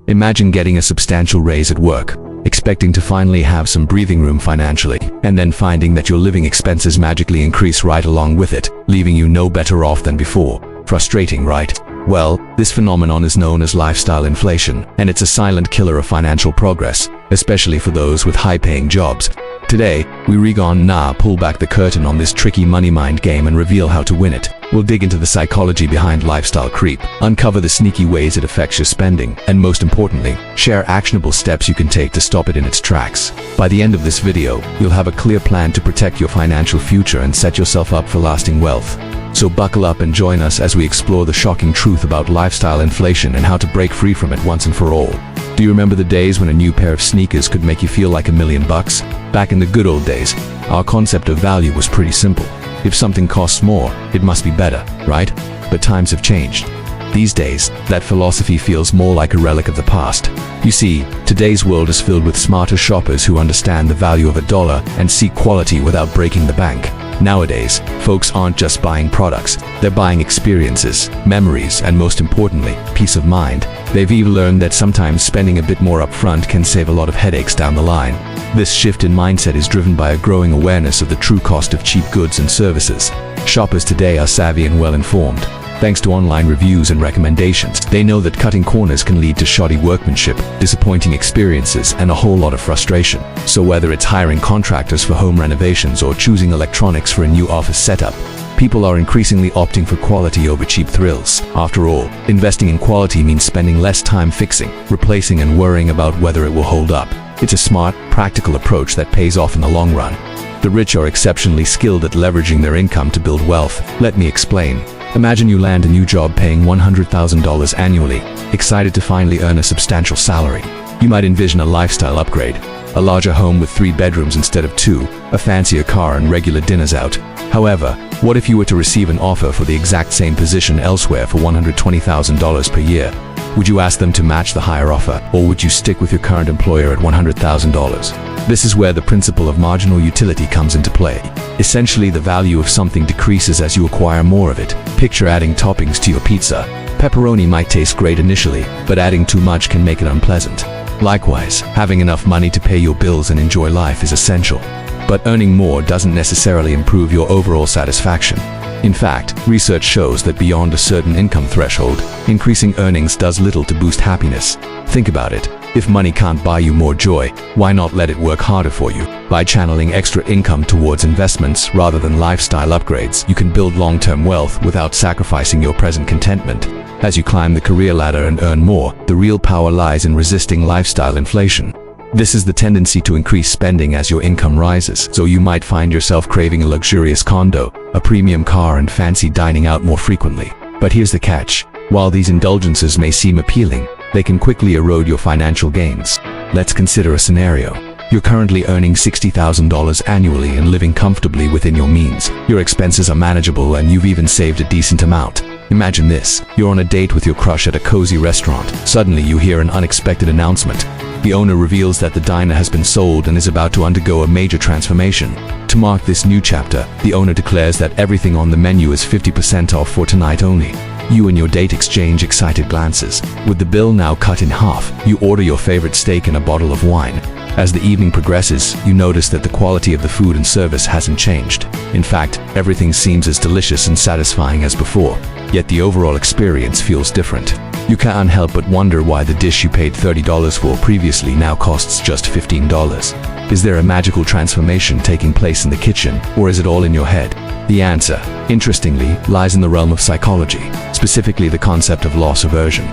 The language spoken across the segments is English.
Imagine getting a substantial raise at work, expecting to finally have some breathing room financially, and then finding that your living expenses magically increase right along with it, leaving you no better off than before. Frustrating, right? Well, this phenomenon is known as lifestyle inflation, and it's a silent killer of financial progress, especially for those with high-paying jobs. Today, we pull back the curtain on this tricky money mind game and reveal how to win it. We'll dig into the psychology behind lifestyle creep, uncover the sneaky ways it affects your spending, and most importantly, share actionable steps you can take to stop it in its tracks. By the end of this video, you'll have a clear plan to protect your financial future and set yourself up for lasting wealth. So buckle up and join us as we explore the shocking truth about lifestyle inflation and how to break free from it once and for all. Do you remember the days when a new pair of sneakers could make you feel like $1,000,000? Back in the good old days, our concept of value was pretty simple. If something costs more, it must be better, right? But times have changed. These days, that philosophy feels more like a relic of the past. You see, today's world is filled with smarter shoppers who understand the value of a dollar and seek quality without breaking the bank. Nowadays, folks aren't just buying products, they're buying experiences, memories, and most importantly, peace of mind. They've even learned that sometimes spending a bit more upfront can save a lot of headaches down the line. This shift in mindset is driven by a growing awareness of the true cost of cheap goods and services. Shoppers today are savvy and well-informed. Thanks to online reviews and recommendations, they know that cutting corners can lead to shoddy workmanship, disappointing experiences, and a whole lot of frustration. So whether it's hiring contractors for home renovations or choosing electronics for a new office setup, people are increasingly opting for quality over cheap thrills. After all, investing in quality means spending less time fixing, replacing, and worrying about whether it will hold up. It's a smart, practical approach that pays off in the long run. The rich are exceptionally skilled at leveraging their income to build wealth. Let me explain. Imagine you land a new job paying $100,000 annually, excited to finally earn a substantial salary. You might envision a lifestyle upgrade, a larger home with 3 bedrooms instead of 2, a fancier car, and regular dinners out. However, what if you were to receive an offer for the exact same position elsewhere for $120,000 per year? Would you ask them to match the higher offer, or would you stick with your current employer at $100,000? This is where the principle of marginal utility comes into play. Essentially, the value of something decreases as you acquire more of it. Picture adding toppings to your pizza. Pepperoni might taste great initially, but adding too much can make it unpleasant. Likewise, having enough money to pay your bills and enjoy life is essential. But earning more doesn't necessarily improve your overall satisfaction. In fact, research shows that beyond a certain income threshold, increasing earnings does little to boost happiness. Think about it. If money can't buy you more joy, why not let it work harder for you? By channeling extra income towards investments rather than lifestyle upgrades, you can build long-term wealth without sacrificing your present contentment. As you climb the career ladder and earn more, the real power lies in resisting lifestyle inflation. This is the tendency to increase spending as your income rises, so you might find yourself craving a luxurious condo, a premium car, and fancy dining out more frequently. But here's the catch. While these indulgences may seem appealing, they can quickly erode your financial gains. Let's consider a scenario. You're currently earning $60,000 annually and living comfortably within your means. Your expenses are manageable and you've even saved a decent amount. Imagine this. You're on a date with your crush at a cozy restaurant. Suddenly you hear an unexpected announcement. The owner reveals that the diner has been sold and is about to undergo a major transformation. To mark this new chapter, the owner declares that everything on the menu is 50% off for tonight only. You and your date exchange excited glances. With the bill now cut in half, you order your favorite steak and a bottle of wine. As the evening progresses, you notice that the quality of the food and service hasn't changed. In fact, everything seems as delicious and satisfying as before, yet the overall experience feels different. You can't help but wonder why the dish you paid $30 for previously now costs just $15. Is there a magical transformation taking place in the kitchen, or is it all in your head? The answer, interestingly, lies in the realm of psychology, specifically the concept of loss aversion.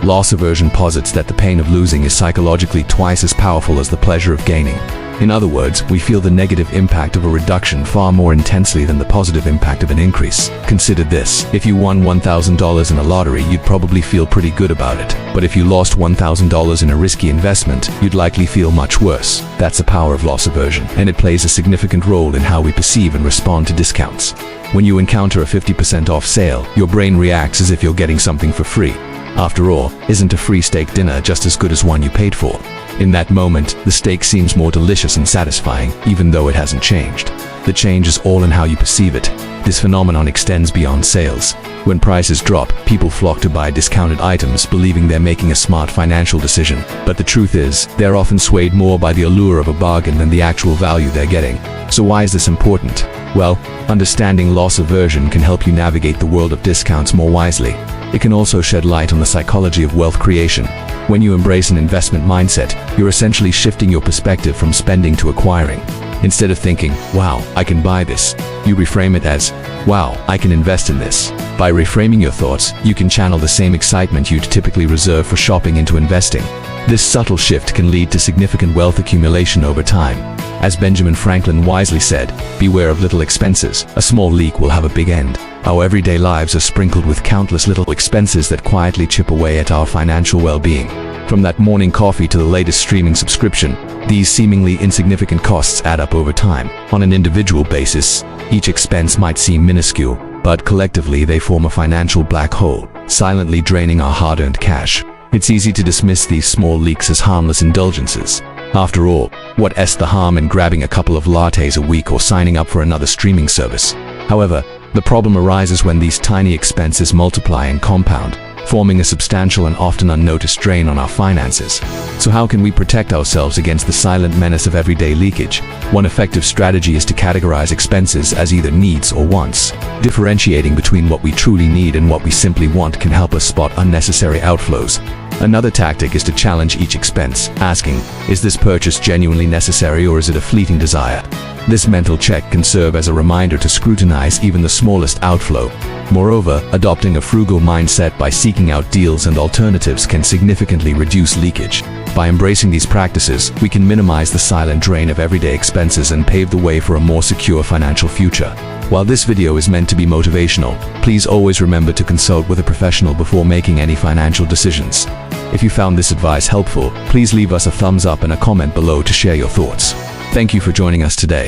Loss aversion posits that the pain of losing is psychologically twice as powerful as the pleasure of gaining. In other words, we feel the negative impact of a reduction far more intensely than the positive impact of an increase. Consider this. If you won $1,000 in a lottery, you'd probably feel pretty good about it. But if you lost $1,000 in a risky investment, you'd likely feel much worse. That's the power of loss aversion, and it plays a significant role in how we perceive and respond to discounts. When you encounter a 50% off sale, your brain reacts as if you're getting something for free. After all, isn't a free steak dinner just as good as one you paid for? In that moment, the steak seems more delicious and satisfying, even though it hasn't changed. The change is all in how you perceive it. This phenomenon extends beyond sales. When prices drop, people flock to buy discounted items, believing they're making a smart financial decision. But the truth is, they're often swayed more by the allure of a bargain than the actual value they're getting. So why is this important? Well, understanding loss aversion can help you navigate the world of discounts more wisely. It can also shed light on the psychology of wealth creation. When you embrace an investment mindset, you're essentially shifting your perspective from spending to acquiring. Instead of thinking, wow, I can buy this, you reframe it as, wow, I can invest in this. By reframing your thoughts, you can channel the same excitement you'd typically reserve for shopping into investing. This subtle shift can lead to significant wealth accumulation over time. As Benjamin Franklin wisely said, beware of little expenses. A small leak will have a big end. Our everyday lives are sprinkled with countless little expenses that quietly chip away at our financial well-being. From that morning coffee to the latest streaming subscription, these seemingly insignificant costs add up over time. On an individual basis, each expense might seem minuscule, but collectively they form a financial black hole, silently draining our hard-earned cash. It's easy to dismiss these small leaks as harmless indulgences. After all, what's the harm in grabbing a couple of lattes a week or signing up for another streaming service? However, the problem arises when these tiny expenses multiply and compound, forming a substantial and often unnoticed drain on our finances. So how can we protect ourselves against the silent menace of everyday leakage? One effective strategy is to categorize expenses as either needs or wants. Differentiating between what we truly need and what we simply want can help us spot unnecessary outflows. Another tactic is to challenge each expense, asking, is this purchase genuinely necessary or is it a fleeting desire? This mental check can serve as a reminder to scrutinize even the smallest outflow. Moreover, adopting a frugal mindset by seeking out deals and alternatives can significantly reduce leakage. By embracing these practices, we can minimize the silent drain of everyday expenses and pave the way for a more secure financial future. While this video is meant to be motivational, please always remember to consult with a professional before making any financial decisions. If you found this advice helpful, please leave us a thumbs up and a comment below to share your thoughts. Thank you for joining us today.